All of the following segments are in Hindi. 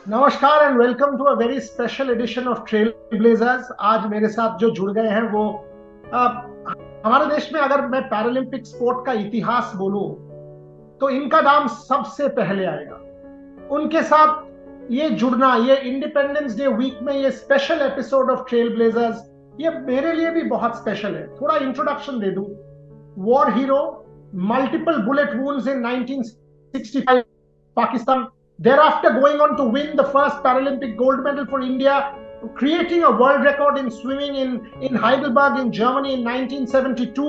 नमस्कार and welcome to a very special edition of trail blazers. आज मेरे साथ जो जुड़ गए हैं वो अ, हमारे देश में अगर मैं पैरालंपिक स्पोर्ट का इतिहास बोलूं तो इनका नाम सबसे पहले आएगा। उनके साथ ये जुड़ना, ये इंडिपेंडेंस डे वीक में ये special episode of trail blazers, ये मेरे लिए भी बहुत स्पेशल है। थोड़ा इंट्रोडक्शन दे दूं। War hero, multiple bullet wounds in 1965 Pakistan, thereafter going on to win the first Paralympic gold medal for India, creating a world record in swimming in Heidelberg in Germany in 1972,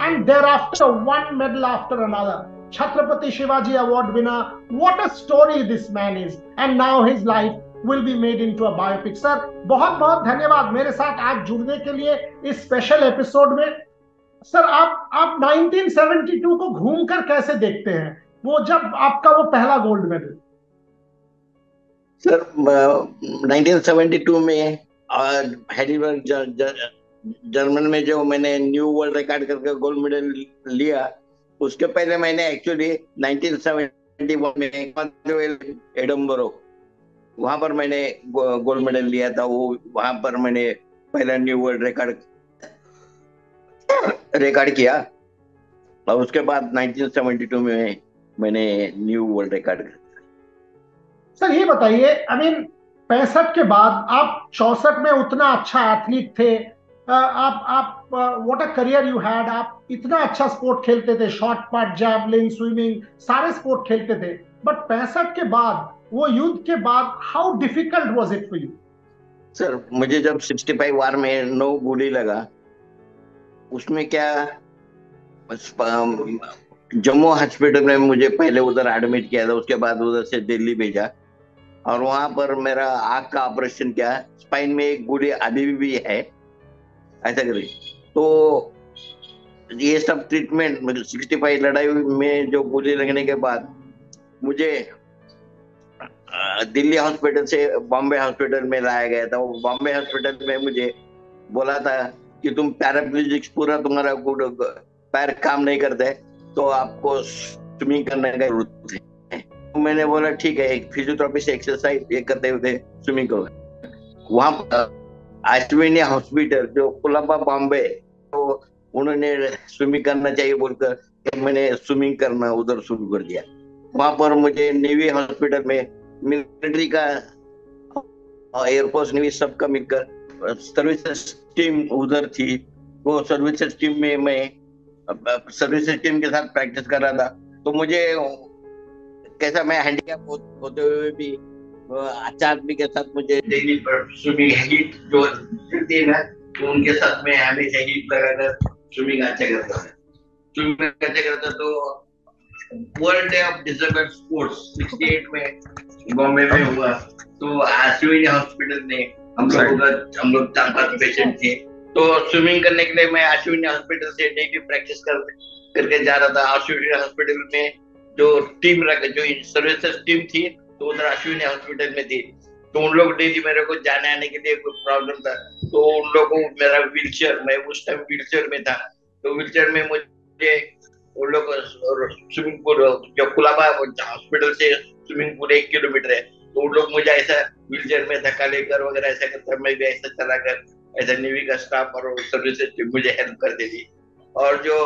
and thereafter one medal after another. Chhatrapati Shivaji Award winner. What a story this man is. And now his life will be made into a biopic. Sir बहुत बहुत धन्यवाद मेरे साथ आज जुड़ने के लिए इस स्पेशल एपिसोड में। सर आप 1972 को घूमकर कैसे देखते हैं, वो जब आपका वो पहला गोल्ड मेडल? सर 1972 में हैडिलबर्ग जर्मन में जो मैंने न्यू वर्ल्ड रिकॉर्ड करके गोल्ड मेडल लिया, उसके पहले मैंने एक्चुअली 1971 में एडम्बरो, वहां पर मैंने गोल्ड मेडल लिया था। वो वहां पर मैंने पहला न्यू वर्ल्ड रिकॉर्ड रिकॉर्ड किया, और उसके बाद 1972 में मैंने न्यू वर्ल्ड रिकॉर्ड। सर ये बताइए, आई मीन 65 के बाद आप 64 में उतना अच्छा एथलीट थे। आप what a career you had. आप इतना अच्छा स्पोर्ट खेलते थे, शॉर्ट पुट, जैवलिन, स्विमिंग, सारे स्पोर्ट खेलते थे। बट 65 के बाद, वो युद्ध के बाद, how difficult was it for you? Sir मुझे जब 65 वार में नो गोली लगा, उसमें क्या, बस जम्मू हॉस्पिटल में मुझे पहले उधर एडमिट किया था, उसके बाद उधर से दिल्ली भेजा, और वहां पर मेरा आंख का ऑपरेशन किया। स्पाइन में एक गोली अभी भी है, ऐसा करे। तो ये सब ट्रीटमेंट, मतलब 65 लड़ाई में जो गोली लगने के बाद मुझे दिल्ली हॉस्पिटल से बॉम्बे हॉस्पिटल में लाया गया था। वो बॉम्बे हॉस्पिटल में मुझे बोला था कि तुम पैराप्लेजिक्स, पूरा तुम्हारा पैर काम नहीं करते, तो आपको स्विमिंग करने का जरूरत है। तो मैंने बोला ठीक है, एक फिजियोथेरेपी से एक्सरसाइज ये करते हुए स्विमिंग करो। वहां पर अश्विनी हॉस्पिटल जो कोलंबा बॉम्बे, तो उन्होंने स्विमिंग करना चाहिए बोलकर, तो मैंने स्विमिंग करना उधर शुरू कर दिया। वहां पर मुझे नेवी हॉस्पिटल में मिलिट्री का, एयरफोर्स नेवी सबका मिलकर सर्विसेज टीम उधर थी। वो सर्विसेज टीम में मैं सर्विसेज टीम के साथ प्रैक्टिस कर रहा था। तो मुझे कैसा, मैं हैंडीकैप होते हुए भी अच्छा आदमी के साथ मुझे डेली स्विमिंग हीट जो करती है ना, तो उनके साथ में हमेशा हीट लगाकर स्विमिंग अच्छा करता है। स्विमिंग अच्छा करता तो world day of disabled sports 68 में बॉम्बे में हुआ। तो अश्विनी हॉस्पिटल ने हम लोग 4-5 पेशेंट थे। तो स्विमिंग करने के लिए मैं अश्विनी हॉस्पिटल से डेली प्रैक्टिस करके जा रहा था। अश्विनी हॉस्पिटल में जो टीम जो सर्विसेज टीम थी, तो उधर अश्विनी हॉस्पिटल में थी। तो उन लोग डेली मेरे को जाने आने के लिए कोई प्रॉब्लम था, तो उन लोगों को मेरा व्हीलचेयर, मैं उस टाइम व्हीलचेयर में था, तो व्हीलचेयर में मुझे उन लोग स्विमिंग पूल, जो कुलाबा हॉस्पिटल से स्विमिंग पूल 1 किलोमीटर है, तो उन लोग मुझे ऐसा व्हीलचेयर में धक्का लेकर वगैरह ऐसा करता, मैं भी ऐसा चला कर, ऐसा नेवी का स्टाफ और सर्विसेज मुझे हेल्प करती थी। और जो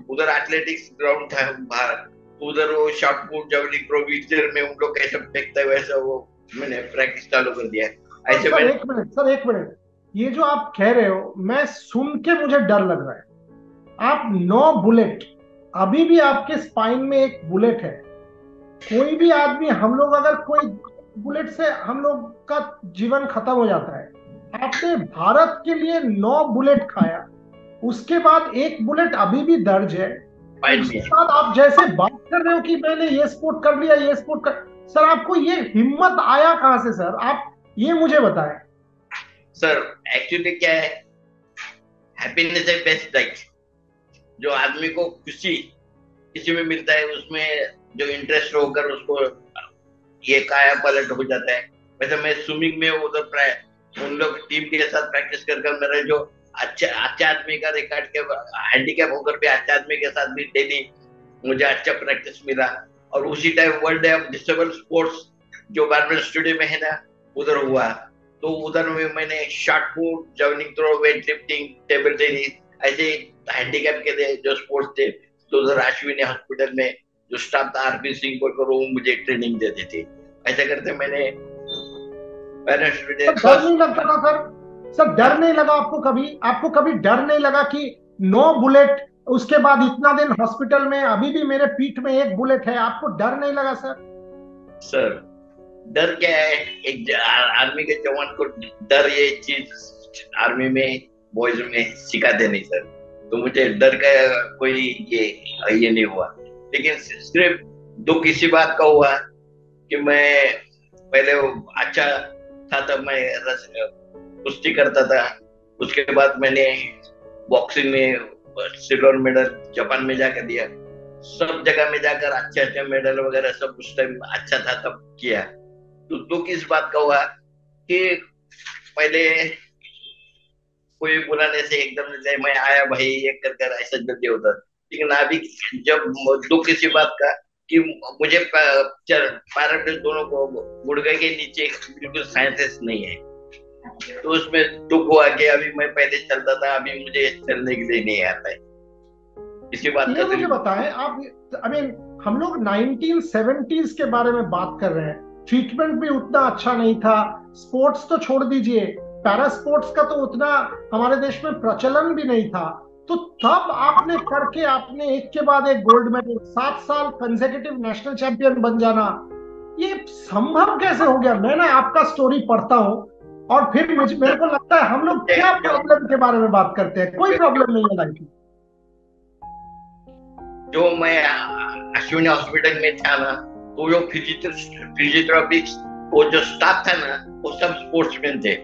उधर एथलेटिक्स ग्राउंड था बाहर, उधर वो शॉर्ट पुट, जवलिंग प्रो व्हीलचेयर में उन लोग कैसे फेंकते हैं वैसा वो मैंने प्रैक्टिस चालू कर दिया। ऐसे सर में एक मिनट, सर एक मिनट। ये जो आप कह रहे हो, मैं सुन के मुझे डर लग रहा है। आप 9 बुलेट, अभी भी आपके स्पाइन में एक बुलेट है। कोई भी आदमी, हम लोग अगर कोई बुलेट से हम लोग का जीवन खत्म हो जाता है। आपने भारत के लिए 9 बुलेट खाया, उसके बाद एक बुलेट अभी भी दर्ज है। फाइन उसके में। बाद आप जैसे बात कर रहे हो कि मैंने ये स्पोर्ट कर लिया, ये स्पोर्ट कर। सर आपको ये हिम्मत आया कहां से सर? आप ये मुझे बताएं। सर एक्चुअली क्या है, हैप्पीनेस है बेस्ट लाइफ। जो आदमी को खुशी किसी में मिलता है, उसमें जो इंटरेस्ट होकर उसको ये काया पलट हो जाता है। वैसे मैं स्विमिंग में उधर प्राय उन लोग टीम के साथ प्रैक्टिस कर मेरा जो अच्छा आदमी का रिकॉर्ड के हैंडीकैप होकर भी अच्छा आदमी के साथ भी डेली मुझे अच्छा प्रैक्टिस मिला। और उसी time world day of disable sports जो बार्बर स्टूडियो में है ना, उधर हुआ। तो उधर में मैंने shot put, javelin throw, weight lifting, table tennis, ऐसे हैंडीकैप के जो स्पोर्ट्स थे, तो उधर अश्विनी हॉस्पिटल में जो स्टाफ था, आरपी सिंह को वो मुझे ट्रेनिंग देते थे। ऐसा करते मैंने सर डर नहीं लगता था सर? सर डर नहीं लगा आपको कभी? आपको कभी डर नहीं लगा कि 9 बुलेट, उसके बाद इतना दिन हॉस्पिटल में, अभी भी मेरे पीठ में 1 बुलेट है, आपको डर नहीं लगा सर? सर डर क्या है, एक आर्मी के जवान को डर, ये चीज आर्मी में बॉयज में सिखाते नहीं सर। तो मुझे डर का कोई ये नहीं हुआ। लेकिन सिर्फ दुख इसी बात का हुआ कि मैं पहले अच्छा था तब मैं कुश्ती करता था, उसके बाद मैंने बॉक्सिंग में सिल्वर मेडल जापान में जाकर दिया, सब जगह में जाकर अच्छे अच्छे मेडल वगैरह सब उस टाइम अच्छा था तब किया। तो दुख इस बात का हुआ कि पहले कोई बुलाने से एकदम से मैं आया भाई ये कर कर ऐसा जल्दी होता। लेकिन अभी जब दुख इसी बात का कि मुझे पैराप्लेस दोनों को गुड़गे के नीचे बिल्कुल साइंसेस नहीं है, तो उसमें दुख हुआ कि अभी मैं पहले चलता था, अभी मुझे चलने के लिए नहीं आता है। इसी बात ये मुझे बताएं आप, हम लोग 1970s के बारे में बात कर रहे हैं, ट्रीटमेंट भी उतना अच्छा नहीं था, स्पोर्ट्स तो छोड़ दीजिए, पैरा स्पोर्ट्स का तो उतना हमारे देश में प्रचलन भी नहीं था। तो तब आपने करके आपने एक के बाद एक गोल्ड मेडल, 7 साल कंसेक्यूटिव नेशनल चैंपियन बन जाना, ये संभव कैसे हो गया? मैं ना आपका स्टोरी पढ़ता हूँ और फिर मेरे को लगता है हम लोग क्या प्रॉब्लम के बारे में बात करते हैं, कोई प्रॉब्लम नहीं है लाइफ में। जो मैं अश्विनी हॉस्पिटल में था ना, तो जो फिजियोथेरेपी वो जो स्टाफ था ना, वो सब स्पोर्ट्समैन थे।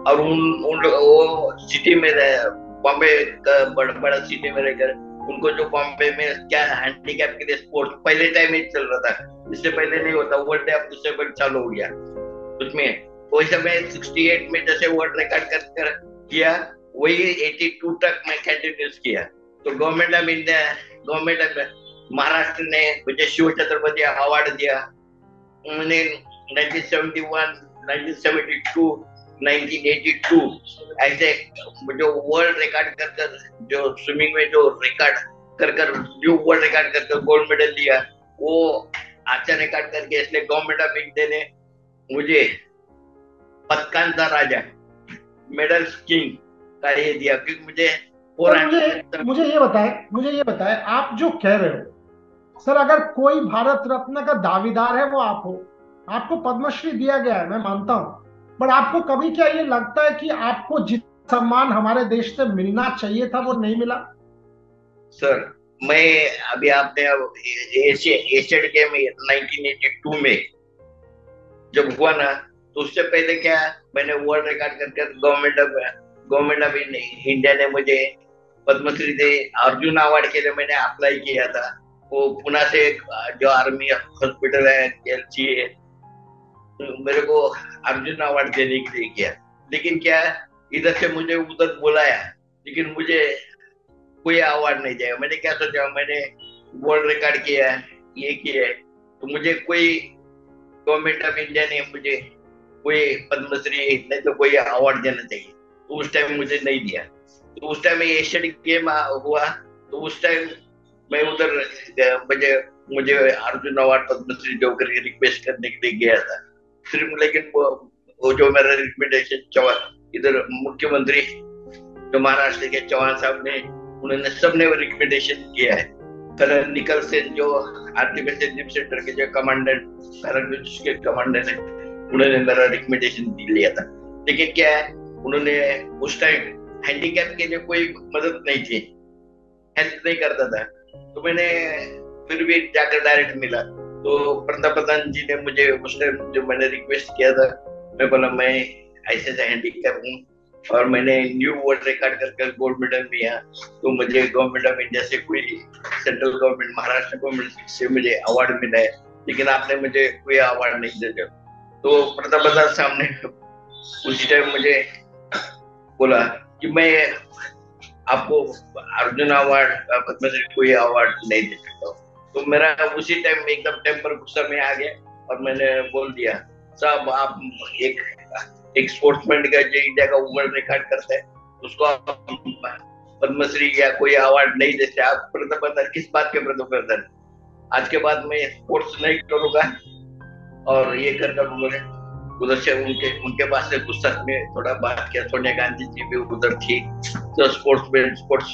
और वो सिटी में बॉम्बे बड़ा सिटी में रहकर उनको जो बॉम्बे में क्या हैंडीकैप के लिए स्पोर्ट्स पहले टाइम में चल रहा था, इससे पहले नहीं होता, वर्ल्ड डे ऑफ डिसेबल चालू हो गया। उसमें वही समय 68 में जैसे वर्ल्ड रिकॉर्ड कर किया, वही 82 तक मैं कंटिन्यूस किया। तो government of India, government of Maharashtra ने मुझे शिव छत्रपति अवार्ड दिया। उन्होंने 1971, 1972, 1982 ऐसे जो वर्ल्ड रिकॉर्ड कर जो स्विमिंग में जो रिकॉर्ड कर न्यू वर्ल्ड रिकॉर्ड कर गोल्ड मेडल दिया, वो अच्छा रिकॉर्ड करके, इसलिए गवर्नमेंट ऑफ इंडिया ने मुझे पदकांचा राजा, मेडल किंग का ये दिया, क्योंकि मुझे ये बताएं आप जो कह रहे हो सर, अगर कोई भारत रत्न का दावेदार है वो आप हो, आपको पद्मश्री दिया गया है, मैं मानता हूं, पर आपको कभी क्या ये लगता है कि आपको जितना सम्मान हमारे देश से मिलना चाहिए था वो नहीं मिला? सर मैं अभी आपने एशियन गेम 1982 में जब हुआ ना, तो उससे पहले क्या मैंने वर्ल्ड रिकॉर्ड कर गवर्नमेंट ऑफ इंडिया ने मुझे पद्मश्री दे, अर्जुन अवार्ड के लिए मैंने अप्लाई किया था। वो पुणे से जो आर्मी हॉस्पिटल है एलसी है, मेरे को अर्जुन अवार्ड देने के लिए किया। लेकिन क्या इधर से मुझे उधर बुलाया, लेकिन मुझे कोई अवार्ड नहीं दिया। मैंने क्या सोचा, मैंने वर्ल्ड रिकॉर्ड किया है, ये किया है, तो मुझे कोई गवर्नमेंट ऑफ इंडिया ने मुझे कोई पद्मश्री नहीं तो कोई अवार्ड देना चाहिए, तो उस टाइम मुझे नहीं दिया। तो उस टाइम एशियन गेम हुआ, तो उस टाइम मैं उधर मुझे अर्जुन अवार्ड पद्मश्री देकर रिक्वेस्ट करने के लिए गया था सिर्फ। लेकिन वो जो मेरा रिकमेंडेशन इधर मुख्यमंत्री जो महाराष्ट्र के चौहान साहब ने, उन्होंने सबने रिकमेंडेशन किया है। कर्नल निकल सेन जो आर्टिफिशियल जिम सेंटर के जो कमांडेंट, पैरामिलिट्री के कमांडेंट है, उन्होंने मेरा रिकमेंडेशन लिया था। लेकिन क्या है, उन्होंने उस टाइम हैंडीकैप के लिए कोई मदद नहीं थी, हेल्प नहीं करता था। तो मैंने फिर भी जाकर डायरेक्ट मिला, तो प्रधान जी ने मुझे उस टाइम जो मैंने रिक्वेस्ट किया था, मैं बोला मैं ऐसे हैंडीकैप हूँ और मैंने न्यू वर्ल्ड रिकॉर्ड कर गोल्ड मेडल लिया, तो मुझे गवर्नमेंट ऑफ इंडिया से कोई सेंट्रल गवर्नमेंट, महाराष्ट्र गवर्नमेंट से मुझे अवार्ड मिला है, लेकिन आपने मुझे कोई अवार्ड नहीं दिया। तो प्रधान साहब ने उसी टाइम मुझे बोला कि मैं आपको अर्जुन अवार्ड, पद्मश्री कोई अवार्ड नहीं दे सकता हूँ। तो मेरा उसी टाइम एकदम टेम्पर गुस्सा में आ गया, और मैंने बोल दिया, साहब आप एक एक स्पोर्ट्समैन का जो इंडिया का वर्ल्ड रिकॉर्ड करते हैं उसको आप पद्मश्री या कोई अवार्ड नहीं देते, आप प्रथम, किस बात के प्रथम? आज के बाद मैं स्पोर्ट्स नहीं करूंगा। और ये कर बोले, उधर से उनके पास से गुस्सा में थोड़ा बात किया। सोनिया गांधी जी भी उधर थी, तो स्पोर्ट्स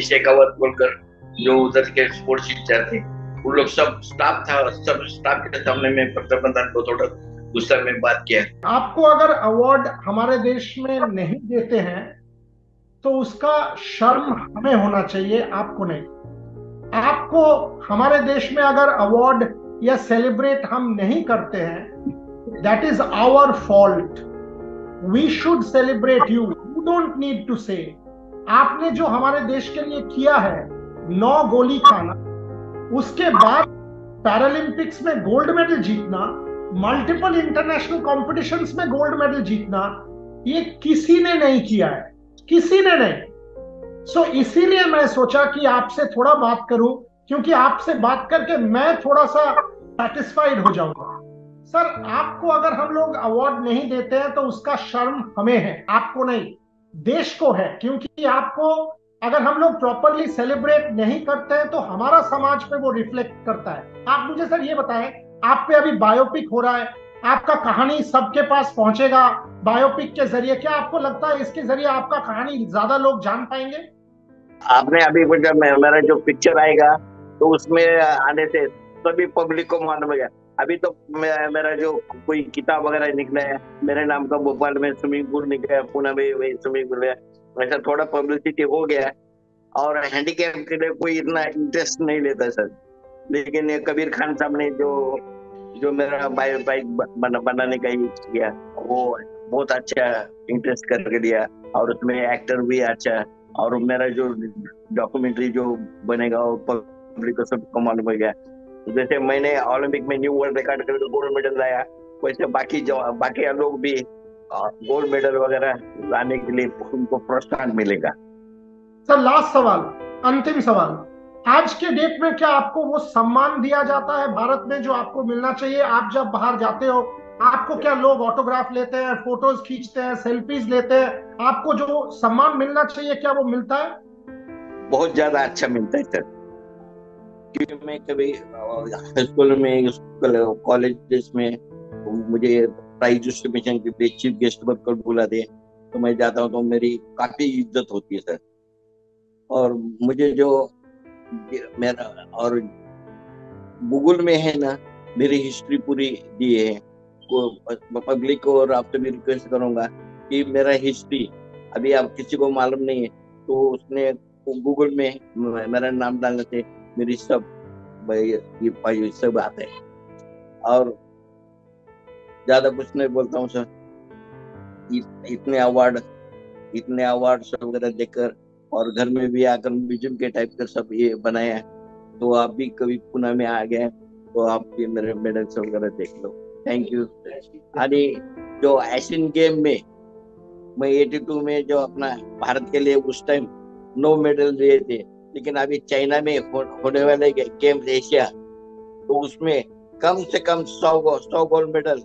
शेखावत बोलकर जो उधर के स्पोर्ट्स टीचर थे, उन लोग सब स्टाफ था, सब स्टाफ के सामने में प्रधानमंत्री को थोड़ा गुस्सा में बात किया। आपको अगर अवार्ड हमारे देश में नहीं देते हैं तो उसका शर्म हमें होना चाहिए, आपको नहीं। आपको हमारे देश में अगर अवार्ड या सेलिब्रेट हम नहीं करते हैं, that is our fault. We should celebrate you, you don't need to say. आपने जो हमारे देश के लिए किया है, 9 गोली खाना, उसके बाद पैरालंपिक्स में गोल्ड मेडल जीतना, मल्टीपल इंटरनेशनल कॉम्पिटिशंस में गोल्ड मेडल जीतना, ये किसी ने नहीं किया है, किसी ने नहीं। सो इसीलिए मैं सोचा कि आपसे थोड़ा बात करूं, क्योंकि आपसे बात करके मैं थोड़ा सा सेटिस्फाइड हो जाऊंगा। सर, आपको अगर हम लोग अवार्ड नहीं देते हैं तो उसका शर्म हमें है, आपको नहीं, देश को है। क्योंकि आपको अगर हम लोग प्रॉपरली सेलिब्रेट नहीं करते हैं तो हमारा समाज पे वो रिफ्लेक्ट करता है। आप मुझे सर ये बताएं, आप पे अभी बायोपिक हो रहा है, आपका कहानी सबके पास पहुंचेगा बायोपिक के जरिए, क्या आपको लगता है इसके जरिए आपका कहानी ज्यादा लोग जान पाएंगे? आपने अभी मेरा जो पिक्चर आएगा तो उसमें आने से सभी पब्लिक को मालूम गया। अभी तो मेरा जो कोई किताब वगैरह निकला है मेरे नाम का, भोपाल में स्विमिंग पूल निकला है, पुणे में वही स्विमिंग पूल है, वैसा थोड़ा पब्लिसिटी हो गया है। और हैंडीकैप के लिए कोई इतना इंटरेस्ट नहीं लेता सर, लेकिन ये कबीर खान साहब ने जो मेरा बाइक बनाने का ही किया, वो बहुत अच्छा इंटरेस्ट करके दिया, और उसमें एक्टर भी अच्छा, और मेरा जो डॉक्यूमेंट्री जो बनेगा वो पब्लिक को सबको मालूम हो गया। जैसे मैंने ओलंपिक में न्यू वर्ल्ड रिकॉर्ड करके गोल्ड मेडल लाया, वैसे बाकी लोग भी गोल्ड मेडल वगैरह लाने के लिए उनको प्रोत्साहन मिलेगा। सर, लास्ट सवाल, अंतिम सवाल, आज के डेट में क्या आपको वो सम्मान दिया जाता है भारत में जो आपको मिलना चाहिए? आप जब बाहर जाते हो, आपको क्या लोग ऑटोग्राफ लेते हैं, फोटोज खींचते हैं, सेल्फीज लेते हैं? आपको जो सम्मान मिलना चाहिए क्या वो मिलता है? बहुत ज्यादा अच्छा मिलता है सर, क्योंकि मैं कभी स्कूल में, कॉलेज में मुझे प्राइज डिस्ट्रीब्यूशन के लिए चीफ गेस्ट बनकर बुलाते, तो मैं जाता हूँ तो मेरी काफी इज्जत होती है सर। और मुझे जो मेरा और गूगल में है ना, मेरी हिस्ट्री पूरी दी है, पब्लिक को, और आपसे भी रिक्वेस्ट करूंगा कि मेरा हिस्ट्री अभी आप किसी को मालूम नहीं है तो उसने गूगल में मेरा नाम डालने से मेरी सब ये सब आते हैं। और ज्यादा कुछ नहीं बोलता हूँ सर, इतने अवार्ड सब वगैरह देकर, और घर में भी आकर म्यूजियम के टाइप का सब ये बनाया है, तो आप भी कभी पुणे में आ गए तो आप भी मेरे मेडल सब वगैरह देख लो। Thank you. अरे जो एशियन गेम में मैं 82 में जो अपना भारत के लिए उस टाइम 9 मेडल लिए थे, लेकिन अभी चाइना में होने वाले गेम एशिया, तो उसमें कम से कम 100 गोल्ड मेडल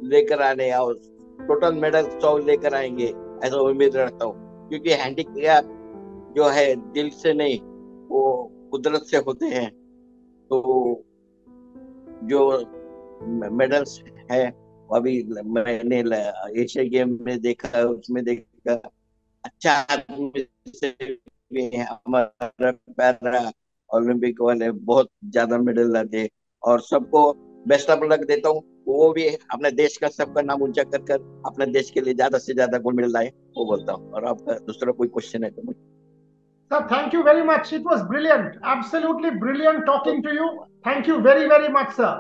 लेकर आने, और टोटल मेडल 100 लेकर आएंगे ऐसा उम्मीद रखता हूँ। क्योंकि हैंडीकैप जो है दिल से नहीं, वो कुदरत से होते हैं। तो जो मेडल्स है अभी मैंने एशिया गेम में देखा, उसमें देखा अच्छा आदमी से भी हमारा पैरा ओलंपिक वाले बहुत ज्यादा मेडल लाते, और सबको बेस्ट ऑफ लक देता हूँ। वो भी अपने देश का सबका नाम ऊंचा कर अपने देश के लिए ज्यादा से ज्यादा गोल्ड मेडल लाए, वो बोलता हूँ। और आपका दूसरा कोई क्वेश्चन है तो मुझे? Sir, thank you very much. It was brilliant. Absolutely brilliant talking to you. Thank you very, very much, sir.